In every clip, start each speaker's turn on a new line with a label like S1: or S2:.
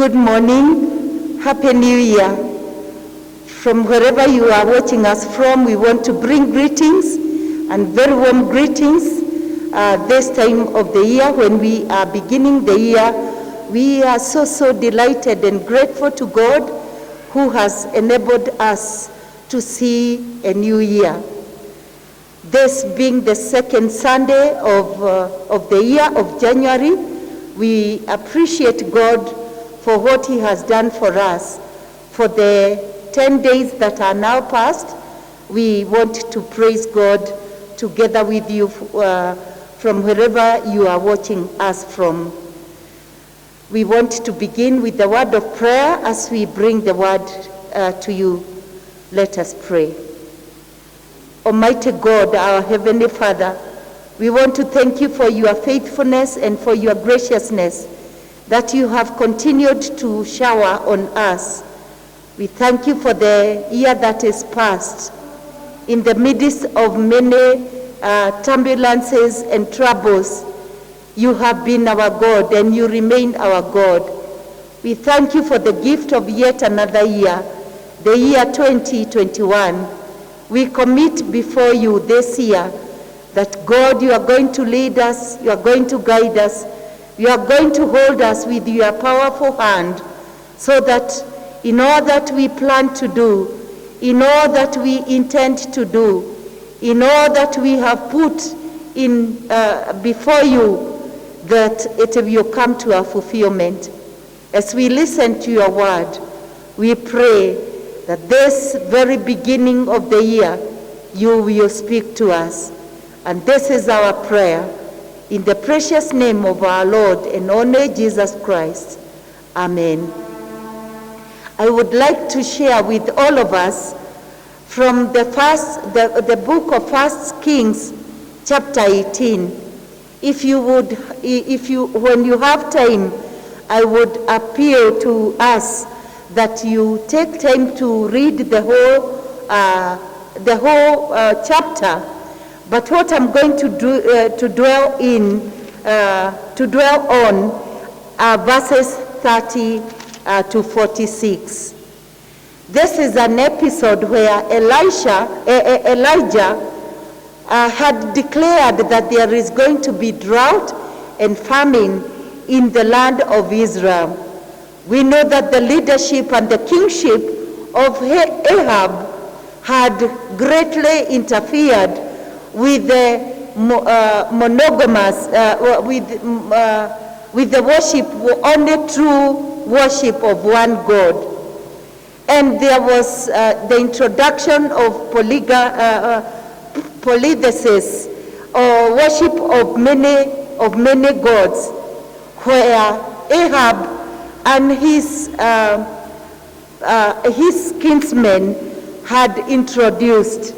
S1: Good morning. Happy New Year. From wherever you are watching us from, we want to bring greetings and very warm greetings this time of the year when we are beginning the year. We are so delighted and grateful to God who has enabled us to see a new year. This being the second Sunday of the year of January, we appreciate God for what he has done for us. For the 10 days that are now past, we want to praise God together with you from wherever you are watching us from. We want to begin with the word of prayer as we bring the word to you. Let us pray. Almighty God, our Heavenly Father, we want to thank you for your faithfulness and for your graciousness that you have continued to shower on us. We thank you for the year that is past. In the midst of many turbulences and troubles, you have been our God and you remain our God. We thank you for the gift of yet another year, the year 2021. We commit before you this year that God, you are going to lead us, you are going to guide us, you are going to hold us with your powerful hand so that in all that we plan to do, in all that we intend to do, in all that we have put in before you, that it will come to a fulfillment. As we listen to your word, we pray that this very beginning of the year, you will speak to us. And this is our prayer. In the precious name of our Lord and only Jesus Christ. Amen. I would like to share with all of us from the book of 1 Kings, chapter 18. When you have time, I would appeal to us that you take time to read the whole chapter. But what I'm going to do to dwell on are verses 30 to 46. This is an episode where Elijah had declared that there is going to be drought and famine in the land of Israel. We know that the leadership and the kingship of Ahab had greatly interfered with the with the worship, only true worship of one God. And there was the introduction of polythesis, or worship of many gods, where Ahab and his kinsmen had introduced.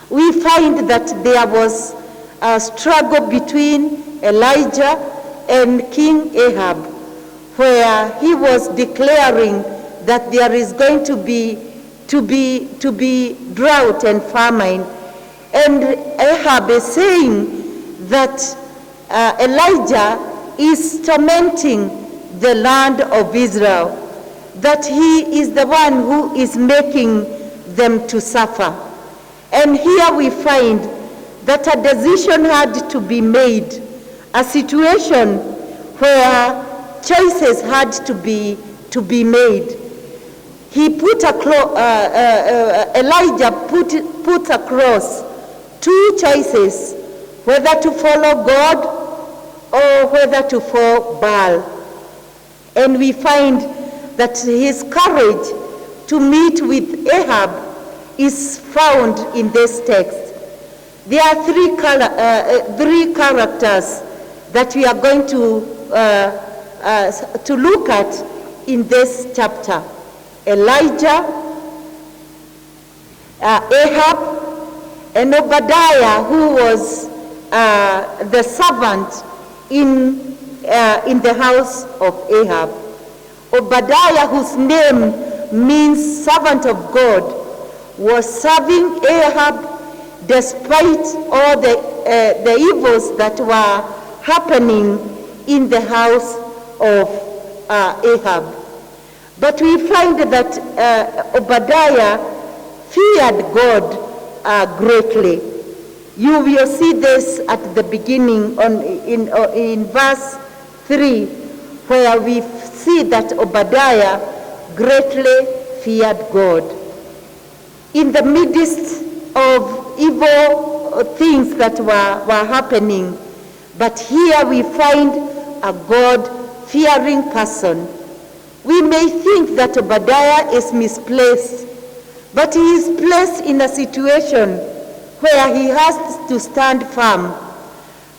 S1: We find that there was a struggle between Elijah and King Ahab, where he was declaring that there is going to be drought and famine. And Ahab is saying that Elijah is tormenting the land of Israel, that he is the one who is making them to suffer. And here we find that a decision had to be made, a situation where choices had to be made. Elijah put across two choices, whether to follow God or whether to follow Baal. And we find that his courage to meet with Ahab is found in this text. There are three characters that we are going to look at in this chapter: Elijah, Ahab, and Obadiah, who was the servant in the house of Ahab. Obadiah, whose name means servant of God, was serving Ahab despite all the evils that were happening in the house of Ahab. But we find that Obadiah feared God greatly. You will see this at the beginning in verse 3, where we see that Obadiah greatly feared God. In the midst of evil things that were happening, but here we find a God-fearing person. We may think that Obadiah is misplaced, but he is placed in a situation where he has to stand firm,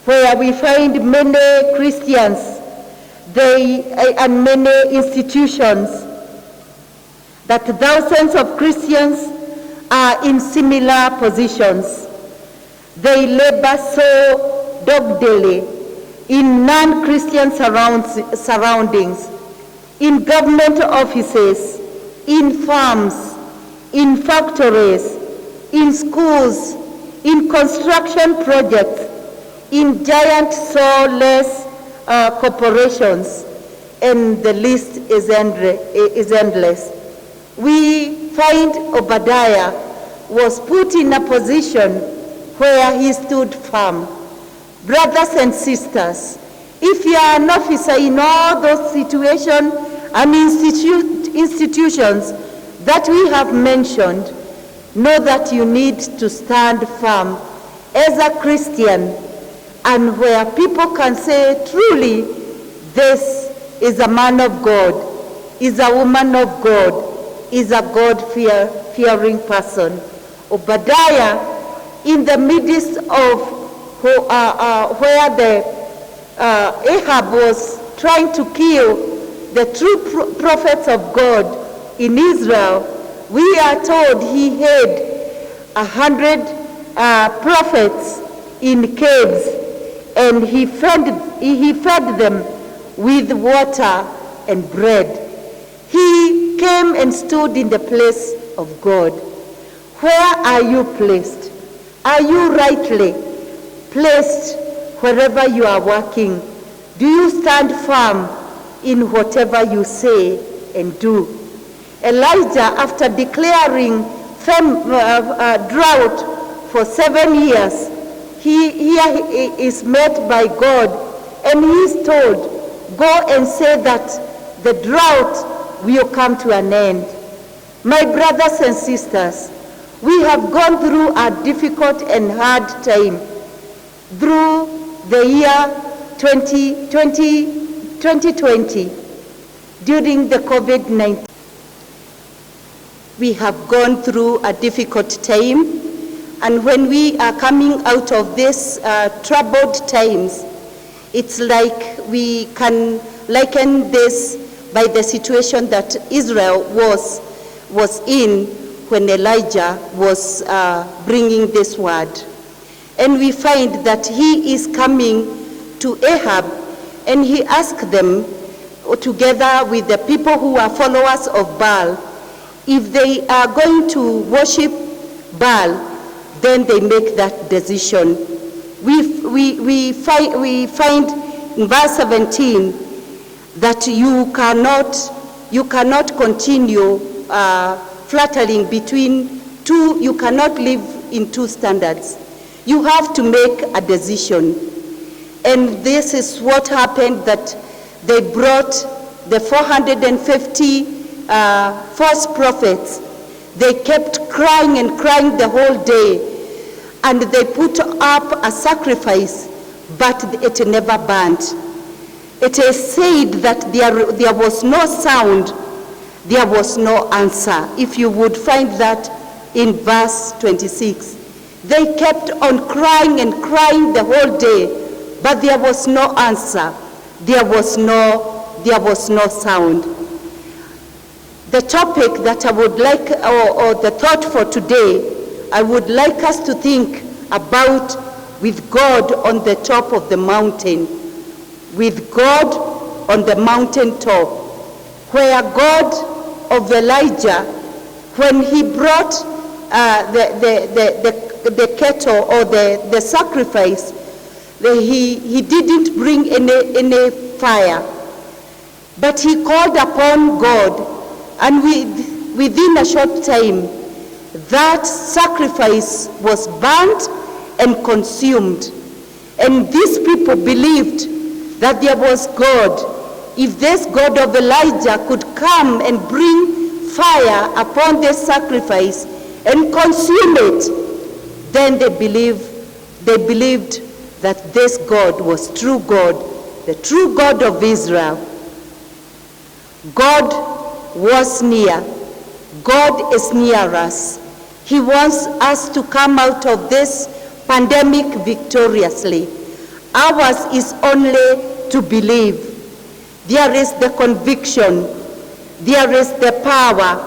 S1: where we find many Christians and many institutions, that thousands of Christians are in similar positions. They labor so doggedly in non-Christian surroundings, in government offices, in farms, in factories, in schools, in construction projects, in giant soulless corporations, and the list is endless. We find Obadiah was put in a position where he stood firm. Brothers and sisters, if you are an officer in all those situations and institutions that we have mentioned, know that you need to stand firm as a Christian, and where people can say, truly, this is a man of God, is a woman of God, is a God-fearing person. Obadiah, in the midst of where Ahab was trying to kill the true prophets of God in Israel, we are told he had 100 prophets in caves, and he fed them with water and bread. He came and stood in the place of God. Where are you placed? Are you rightly placed wherever you are working? Do you stand firm in whatever you say and do? Elijah, after declaring drought for 7 years, he is met by God, and he is told, go and say that the drought will come to an end. My brothers and sisters, we have gone through a difficult and hard time through the year 2020 during the COVID-19. We have gone through a difficult time, and when we are coming out of this troubled times, it's like we can liken this by the situation that Israel was in when Elijah was bringing this word. And we find that he is coming to Ahab, and he asked them, together with the people who are followers of Baal, if they are going to worship Baal, then they make that decision. We find in verse 17 that you cannot continue fluttering between two. You cannot live in two standards. You have to make a decision. And this is what happened, that they brought the 450 false prophets. They kept crying and crying the whole day, and they put up a sacrifice, but it never burnt. It is said that there was no sound, there was no answer. If you would find that in verse 26. They kept on crying and crying the whole day, but there was no answer. There was no sound. The topic that I would like, or the thought for today, I would like us to think about with God on the top of the mountain. With God on the mountaintop, where God of Elijah, when he brought the kettle or the sacrifice, he didn't bring any fire. But he called upon God, and within a short time, that sacrifice was burnt and consumed. And these people believed that there was God. If this God of Elijah could come and bring fire upon this sacrifice and consume it, then they believed that this God was true God, the true God of Israel. God was near. God is near us. He wants us to come out of this pandemic victoriously. Ours is only to believe. There is the conviction, there is the power,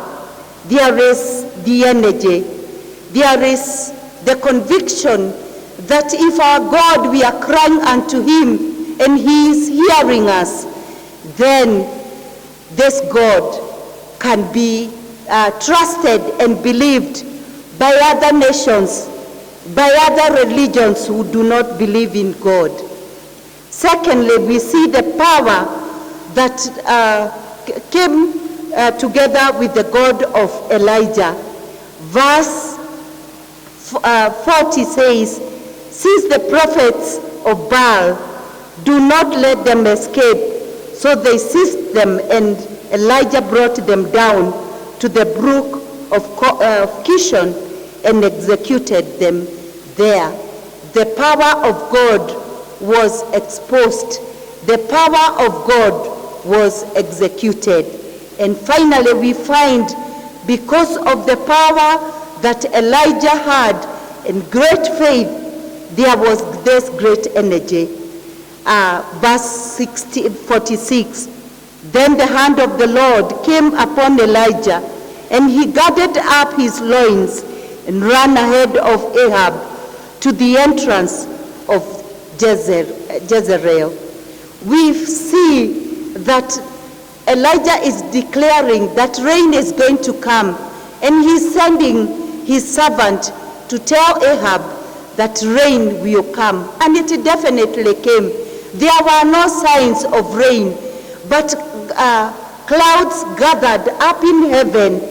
S1: there is the energy, there is the conviction that if our God, we are crying unto him and he is hearing us, then this God can be trusted and believed by other nations, by other religions who do not believe in God. Secondly, we see the power that came together with the God of Elijah. Verse 40 says, "Since the prophets of Baal, do not let them escape." So they seized them, and Elijah brought them down to the brook of Kishon and executed them there. The power of God was exposed. The power of God was executed. And finally we find, because of the power that Elijah had and great faith, there was this great energy. Verse 46, "Then the hand of the Lord came upon Elijah, and he gathered up his loins and ran ahead of Ahab to the entrance of Jezreel." We see that Elijah is declaring that rain is going to come, and he's sending his servant to tell Ahab that rain will come. And it definitely came. There were no signs of rain, but clouds gathered up in heaven,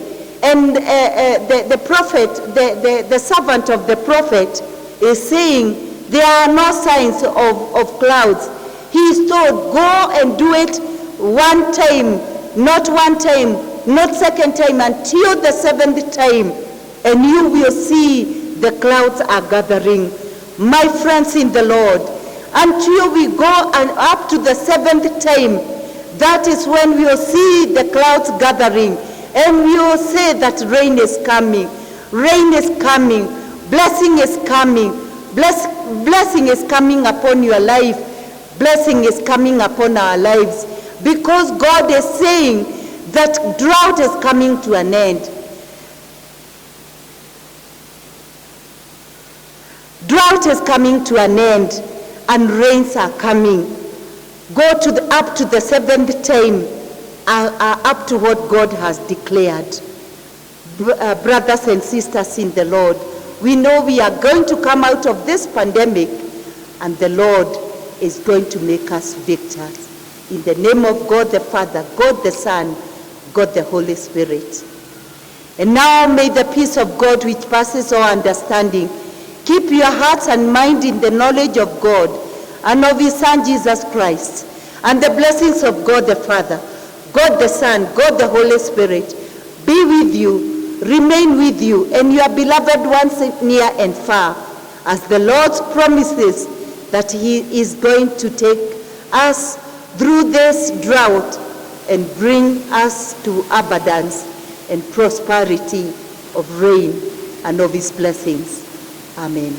S1: and the prophet, the servant of the prophet is saying there are no signs of clouds. He is told, go and do it one time, not second time, until the seventh time, and you will see the clouds are gathering. My friends in the Lord, until we go and up to the seventh time, that is when we will see the clouds gathering, and we will say that rain is coming. Rain is coming. Blessing is coming. Blessing is coming upon your life. Blessing is coming upon our lives, because God is saying that drought is coming to an end. Drought is coming to an end, and rains are coming. Go up to the seventh time, up to what God has declared. Brothers and sisters in the Lord, we know we are going to come out of this pandemic, and the Lord is going to make us victors. In the name of God the Father, God the Son, God the Holy Spirit. And now may the peace of God, which passes all understanding, keep your hearts and mind in the knowledge of God and of his Son Jesus Christ, and the blessings of God the Father, God the Son, God the Holy Spirit be with you, remain with you, and your beloved ones near and far, as the Lord promises that he is going to take us through this drought and bring us to abundance and prosperity of rain and of his blessings. Amen.